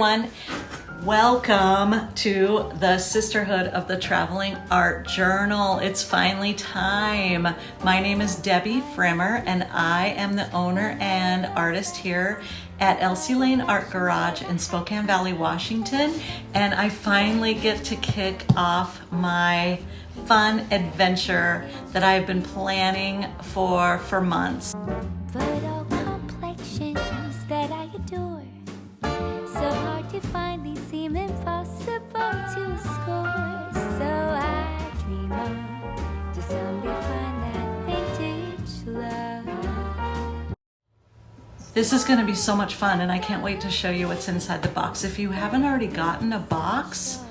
Everyone, welcome to the Sisterhood of the Traveling Art Journal. It's finally time. My name is Debbie Frimmer and I am the owner and artist here at Elsie Lane Art Garage in Spokane Valley, Washington, and I finally get to kick off my fun adventure that I've been planning for months. But all complexions that I adore, so hard to find, they seem impossible to score. So I dream on to someday find that vintage love. This is going to be so much fun, and I can't wait to show you what's inside the box. If you haven't already gotten a box,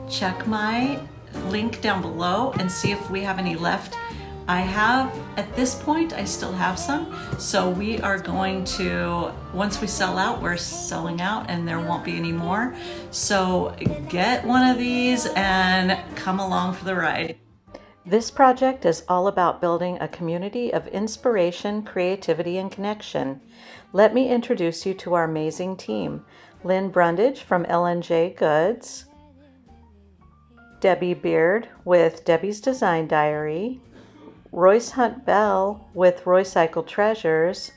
check my link down below and see if we have any left. I have, at this point, I still have some. So we are going to, once we sell out, we're selling out and there won't be any more. So get one of these and come along for the ride. This project is all about building a community of inspiration, creativity, and connection. Let me introduce you to our amazing team. Lynn Brundage from L&J Goods, Debbie Beard with Debbie's Design Diary, Royce Hunt Bell with Roycycle Treasures,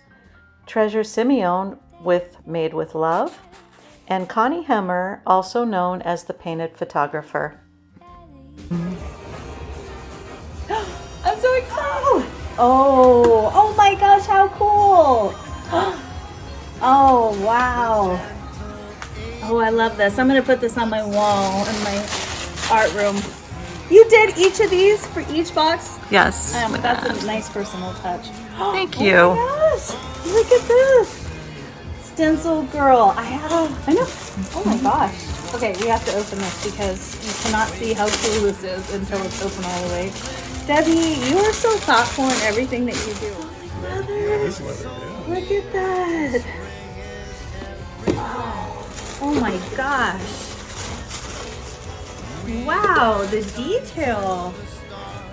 Treasure Simeone with Made with Love, and Connie Hemmer, also known as the Painted Photographer. I'm so excited! Oh my gosh, how cool! Oh wow! Oh, I love this. I'm gonna put this on my wall in my art room. You did each of these for each box? Yes. That's a nice personal touch. Thank you. Oh my gosh! Look at this! Stencil girl. I know. Oh my gosh. Okay, we have to open this because you cannot see how cool this is until it's open all the way. Debbie, you are so thoughtful in everything that you do. Look at that. Oh my gosh. Wow, the detail.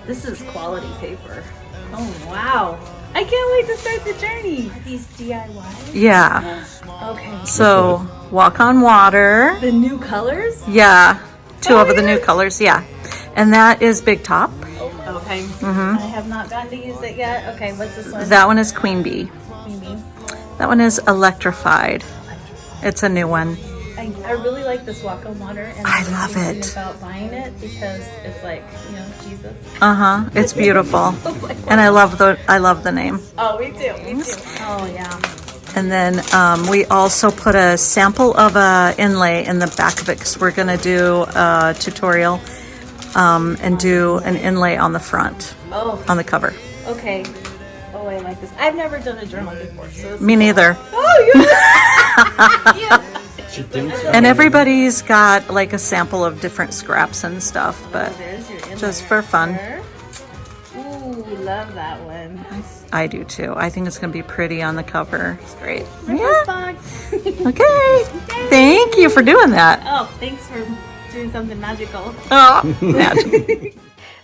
This is quality paper. Oh wow. I can't wait to start the journey. Are these DIY? Yeah. Okay. So, walk on water. The new colors? Yeah. Two of the new colors, yeah. And that is Big Top. Okay. I have not gotten to use it yet. Okay, what's this one? That one is Queen Bee. Queen Bee. That one is Electrified. It's a new one. I really like this walk on water, and I I'm love thinking it. about buying it because it's like, you know, Jesus. It's beautiful. And I love the name. Oh, me too. Me too. Oh yeah. And then we also put a sample of a inlay in the back of it because we're gonna do a tutorial and do an inlay on the front, on the cover. Okay. Oh, I like this. I've never done a journal before, so Me neither. Oh, you. Yeah. And everybody's got like a sample of different scraps and stuff, but There's your inlay just for fun. Ooh, love that one. I do too. I think it's going to be pretty on the cover. It's great. First box. Okay. Thank you for doing that. Oh, thanks for doing something magical. Oh, magic.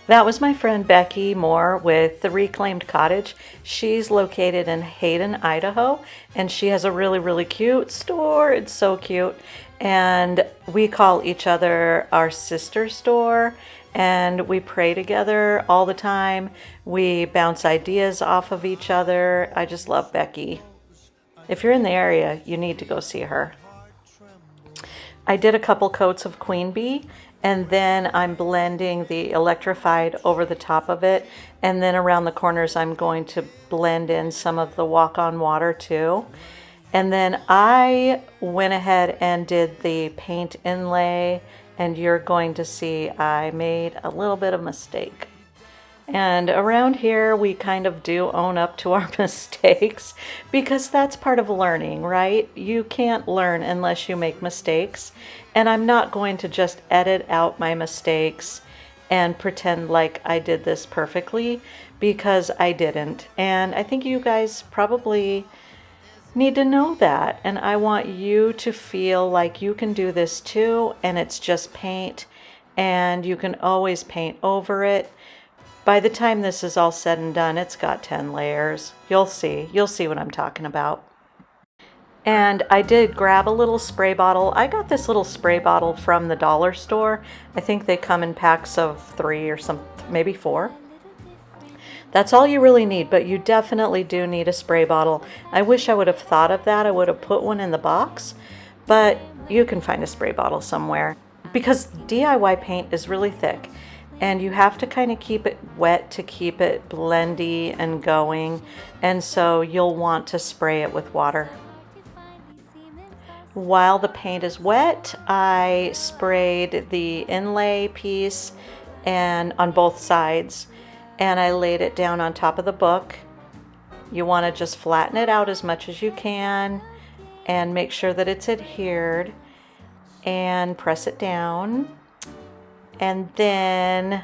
That was my friend Becky Moore with The Reclaimed Cottage. She's located in Hayden, Idaho, and she has a really, really cute store. It's so cute. And we call each other our sister store, and we pray together all the time. We bounce ideas off of each other. I just love Becky. If you're in the area, you need to go see her. I did a couple coats of Queen Bee, and then I'm blending the Electrified over the top of it, and then around the corners I'm going to blend in some of the walk on water too. And then I went ahead and did the paint inlay, and you're going to see I made a little bit of mistake. And around here we kind of do own up to our mistakes because that's part of learning, right? You can't learn unless you make mistakes. And I'm not going to just edit out my mistakes and pretend like I did this perfectly because I didn't. And I think you guys probably need to know that. And I want you to feel like you can do this too, and it's just paint, and you can always paint over it. By the time this is all said and done, it's got 10 layers. You'll see what I'm talking about. And I did grab a little spray bottle. I got this little spray bottle from the dollar store. I think they come in packs of 3 or some, maybe 4. That's all you really need, but you definitely do need a spray bottle. I wish I would have thought of that. I would have put one in the box, but you can find a spray bottle somewhere. Because DIY paint is really thick, and you have to kind of keep it wet to keep it blendy and going, and so you'll want to spray it with water. While the paint is wet, I sprayed the inlay piece and on both sides, and I laid it down on top of the book. You want to just flatten it out as much as you can and make sure that it's adhered, and press it down. And then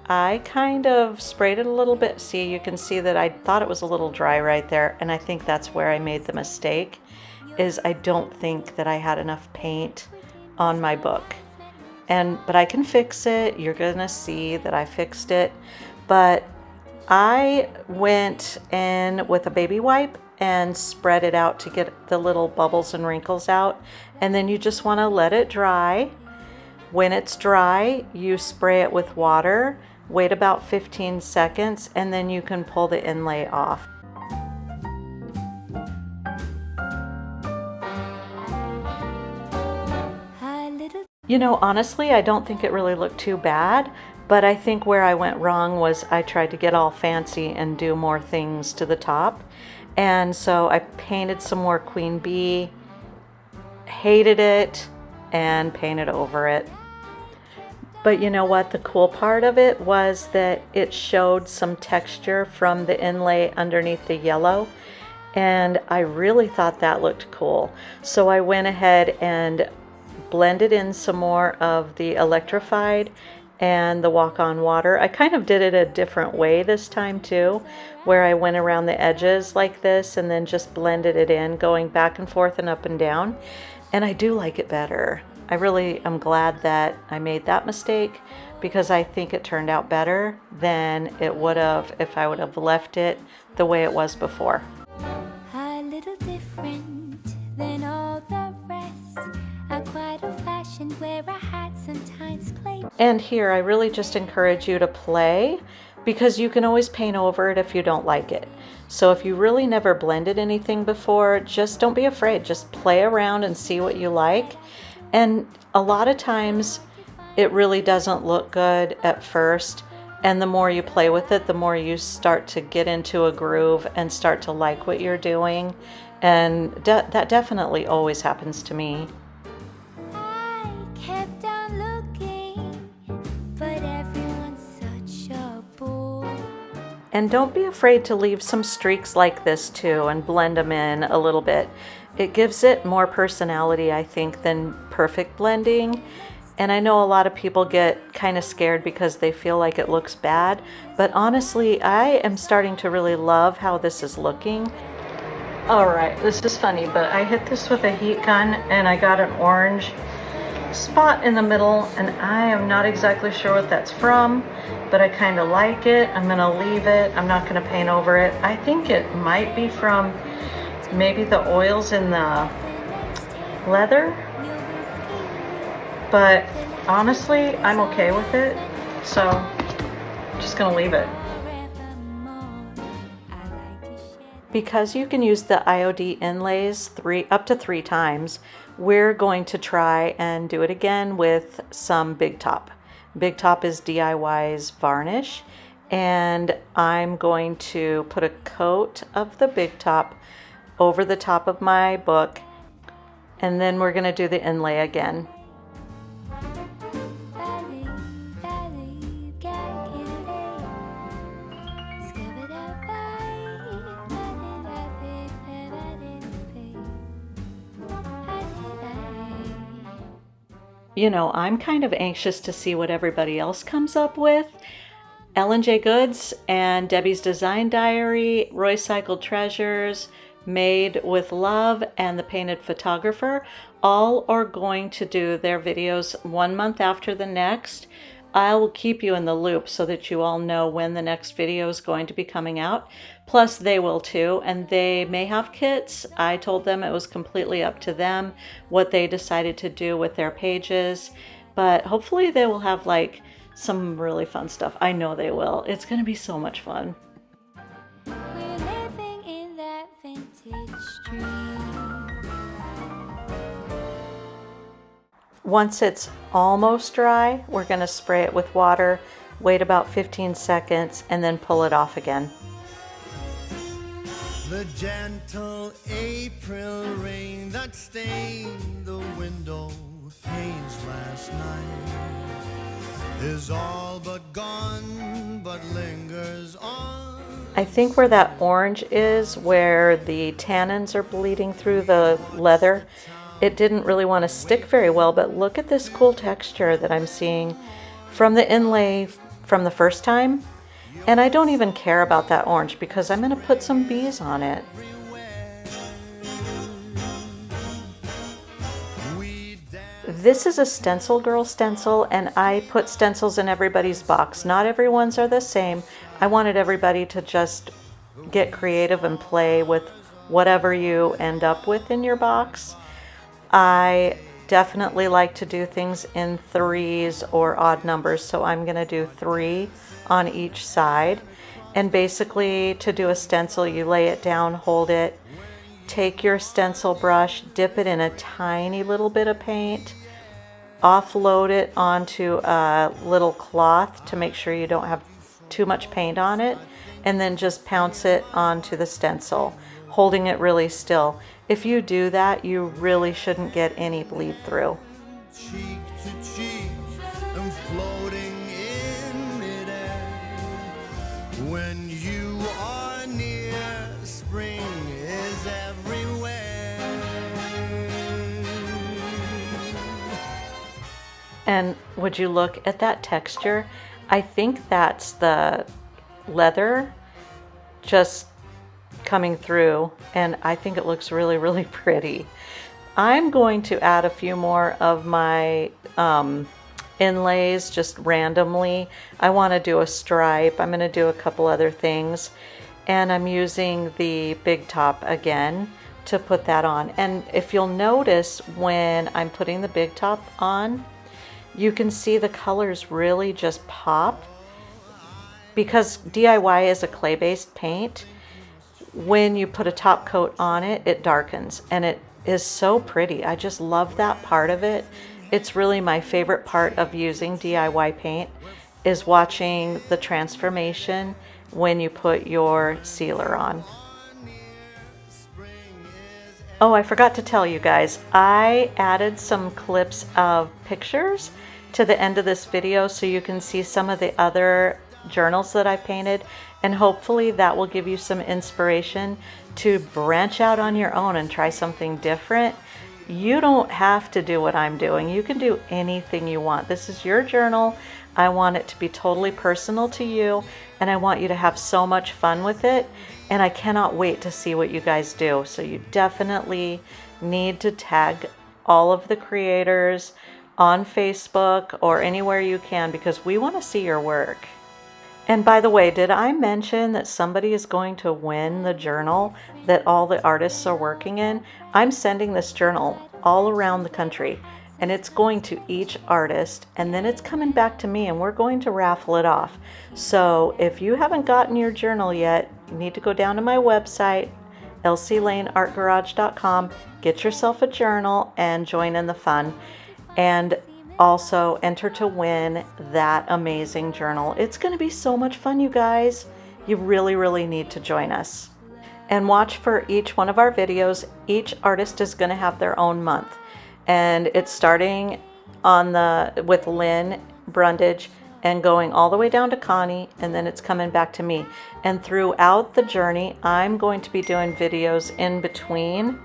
I kind of sprayed it a little bit. See, you can see that I thought it was a little dry right there, and I think that's where I made the mistake, is I don't think that I had enough paint on my book. But I can fix it. You're gonna see that I fixed it. But I went in with a baby wipe and spread it out to get the little bubbles and wrinkles out. And then you just want to let it dry. When it's dry, you spray it with water, wait about 15 seconds, and then you can pull the inlay off. You know, honestly, I don't think it really looked too bad, but I think where I went wrong was I tried to get all fancy and do more things to the top. And so I painted some more queen bee, hated it, and painted over it. But you know what? The cool part of it was that it showed some texture from the inlay underneath the yellow, and I really thought that looked cool. So I went ahead and blended in some more of the electrified and the walk-on water. I kind of did it a different way this time too, where I went around the edges like this and then just blended it in, going back and forth and up and down. And I do like it better. I really am glad that I made that mistake, because I think it turned out better than it would have if I would have left it the way it was before. A little different than all the rest. I'm quite old-fashioned where I had sometimes played. And here I really just encourage you to play, because you can always paint over it if you don't like it. So if you really never blended anything before, just don't be afraid. Just play around and see what you like. And a lot of times it really doesn't look good at first. And the more you play with it, the more you start to get into a groove and start to like what you're doing. And that definitely always happens to me. I kept on looking, but everyone's such a bore. And don't be afraid to leave some streaks like this too and blend them in a little bit. It gives it more personality, I think, than perfect blending. And I know a lot of people get kind of scared because they feel like it looks bad. But honestly, I am starting to really love how this is looking. All right, this is funny, but I hit this with a heat gun and I got an orange spot in the middle, and I am not exactly sure what that's from, but I kind of like it. I'm gonna leave it. I'm not gonna paint over it. I think it might be from maybe the oils in the leather, but honestly, I'm okay with it, so I'm just gonna leave it. Because you can use the IOD inlays up to 3 times, we're going to try and do it again with some Big Top. Big Top is DIY's varnish, and I'm going to put a coat of the Big Top over the top of my book, and then we're going to do the inlay again. You know, I'm kind of anxious to see what everybody else comes up with. Ellen J. Goods and Debbie's Design Diary, Roycycled Treasures, Made with Love, and The Painted Photographer all are going to do their videos 1 month after the next. I'll keep you in the loop so that you all know when the next video is going to be coming out. Plus they will too, and they may have kits. I told them it was completely up to them what they decided to do with their pages, but hopefully they will have like some really fun stuff. I know they will. It's going to be so much fun. We're living in that vintage dream. Once it's almost dry, we're going to spray it with water, wait about 15 seconds, and then pull it off again. The gentle April rain that stained the window panes last night is all but gone, but lingers on. I think where that orange is, where the tannins are bleeding through the leather, it didn't really want to stick very well, but look at this cool texture that I'm seeing from the inlay from the first time. And I don't even care about that orange because I'm going to put some bees on it. This is a Stencil Girl stencil, and I put stencils in everybody's box. Not everyone's are the same. I wanted everybody to just get creative and play with whatever you end up with in your box. I definitely like to do things in threes or odd numbers, so I'm going to do 3 on each side. And basically, to do a stencil, you lay it down, hold it, take your stencil brush, dip it in a tiny little bit of paint, offload it onto a little cloth to make sure you don't have too much paint on it, and then just pounce it onto the stencil, holding it really still. If you do that, you really shouldn't get any bleed through. Cheek to cheek and floating in midair. When you are near, spring is everywhere. And would you look at that texture? I think that's the leather just coming through, and I think it looks really, really pretty. I'm going to add a few more of my inlays just randomly. I want to do a stripe. I'm going to do a couple other things, and I'm using the big top again to put that on. And if you'll notice, when I'm putting the big top on, you can see the colors really just pop. Because DIY is a clay-based paint, when you put a top coat on it, it darkens, and it is so pretty. I just love that part of it. It's really my favorite part of using DIY paint, is watching the transformation when you put your sealer on. Oh, I forgot to tell you guys, I added some clips of pictures to the end of this video so you can see some of the other journals that I painted, and hopefully that will give you some inspiration to branch out on your own and try something different. You don't have to do what I'm doing. You can do anything you want. This is your journal. I want it to be totally personal to you, and I want you to have so much fun with it, and I cannot wait to see what you guys do. So you definitely need to tag all of the creators on Facebook or anywhere you can, because we want to see your work. And by the way, did I mention that somebody is going to win the journal that all the artists are working in? I'm sending this journal all around the country, and it's going to each artist, and then it's coming back to me, and we're going to raffle it off. So if you haven't gotten your journal yet, you need to go down to my website, lclaneartgarage.com, get yourself a journal and join in the fun. And also enter to win that amazing journal. It's going to be so much fun, you guys. You really, really need to join us. And watch for each one of our videos. Each artist is going to have their own month. And it's starting with Lynn Brundage and going all the way down to Connie, and then it's coming back to me. And throughout the journey, I'm going to be doing videos in between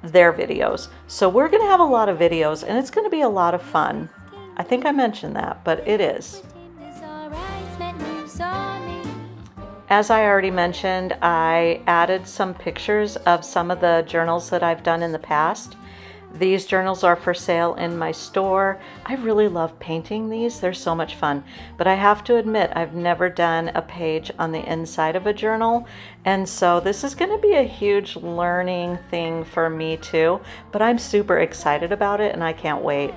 their videos. So we're going to have a lot of videos, and it's going to be a lot of fun. I think I mentioned that, but it is. As I already mentioned, I added some pictures of some of the journals that I've done in the past. These journals are for sale in my store. I really love painting these. They're so much fun. But I have to admit, I've never done a page on the inside of a journal. And so this is going to be a huge learning thing for me too. But I'm super excited about it and I can't wait.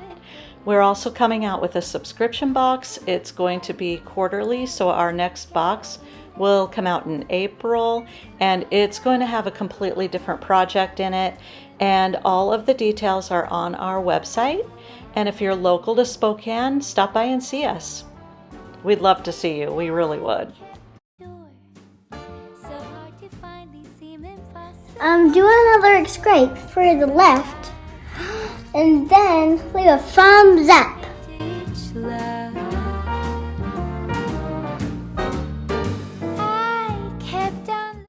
We're also coming out with a subscription box. It's going to be quarterly, so our next box will come out in April, and it's going to have a completely different project in it, and all of the details are on our website. And if you're local to Spokane, stop by and see us. We'd love to see you. We really would. Do another scrape for the left, and then leave a thumbs up.